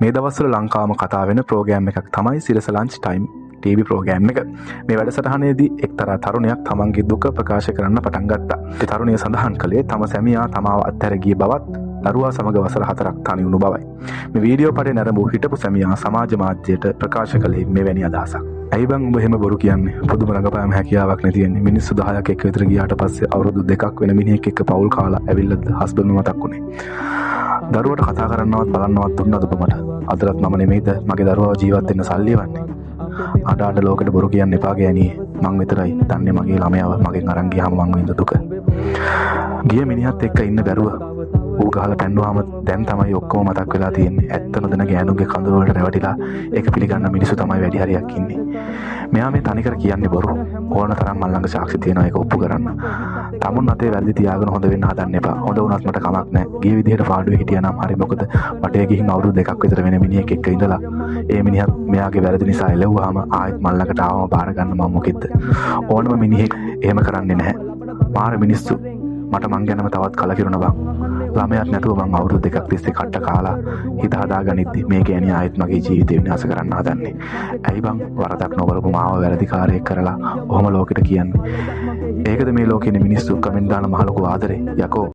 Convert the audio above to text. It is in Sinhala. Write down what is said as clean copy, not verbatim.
මේ දවස්වල ලංකාවම කතා වෙන ප්‍රෝග්‍රෑම් එකක් තමයි සිරස ලන්ච් ටයිම් TV ප්‍රෝග්‍රෑම් එක. මේ වැඩසටහනේදී එක්තරා තරුණයක් තමන්ගේ දුක ප්‍රකාශ කරන්න පටන් ගත්තා. ඒ තරුණිය සඳහන් කළේ තම සැමියා තමාව අත්හැර ගිය බවත්, දරුවා සමග වසර 4ක් තනි වුණු බවයි. මේ වීඩියෝ පටේ නැරඹූ හිටපු සැමියා සමාජ මාධ්‍යයට ප්‍රකාශ කළේ මෙවැනි අදහසක්. ඇයි බං උඹ එහෙම බොරු කියන්නේ? පුදුම රඟපෑම හැකියාවක් නේ තියෙන්නේ. මිනිස්සු 10ක් එක්ක විතර ගියාට පස්සේ අවුරුදු 2ක් වෙන මිනිහෙක් එක්ක පවුල් කාලා ඇවිල්ලාද හස්බන්ඩ් මතක් උනේ. දරුවට කතා කරන්නවත් බලන්නවත් දුන්නද ඔබ මට? අදටත් මම නෙමෙයිද මගේ දරුවාව ජීවත් වෙන්න සල්ලි වන්නේ? අඩ ලෝකෙට බොරු කියන්න එපා ගෑණියේ. මං විතරයි දන්නේ මගේ ළමයාව මගෙන් අරන් ගියාම මං විඳ දුක. ගිය මිනිහත් එක්ක ඉන්න බැරුව ඌ ගහලා පැන්නුවාම දැන් තමයි ඔක්කොම මතක් වෙලා තියෙන්නේ. ඇත්ත නොදැන ගෑනුගේ කඳුළු වලට රැවටිලා ඒක පිළිගන්න මිනිස්සු තමයි වැඩි හරියක් ඉන්නේ. මෙයා මේ තනිකර කියන්නේ බොරු. ඕන තරම් මල් ළඟ සාක්ෂි තියෙනවා ඒක ඔප්පු කරන්න. තමුන් අතේ වැරදි තියාගෙන හොඳ වෙන්න හදන්න එපා. හොඳ වුණත් මට කමක් නැහැ. ගිය විදිහට පාඩුවේ හිටියා නම් හරි. මොකද වටේ ගිහින් අවුරුදු 2ක් විතර වෙන මිනිහෙක් එක්ක ඉඳලා ඒ මිනිහත් මෙයාගේ වැරදි නිසා එළවුවාම ආයෙත් මල් ළඟට ආවම බාර ගන්න මම මොකෙද්ද? ඕනම මිනිහෙක් එහෙම කරන්නේ නැහැ. මාර මිනිස්සු මට මං ගැනම තවත් කලකිරුණ බං. ළමයක් නැතුව මං අවුරුදු 2ක් තිස්සේ කට්ට කාලා හිත හදාගනිද්දි මේ ගෑණිය ආයෙත් මගේ ජීවිතේ විනාශ කරන්න හදන්නේ. ඇයි බං වරදක් නොකරපු මාව වැරදිකාරයෙක් කරලා ඔහොම ලෝකෙට කියන්නේ? ඒකද මේ ලෝකේ මිනිස්සු කමෙන්ට් දාන මහ ලොකු ආදරේ යකෝ.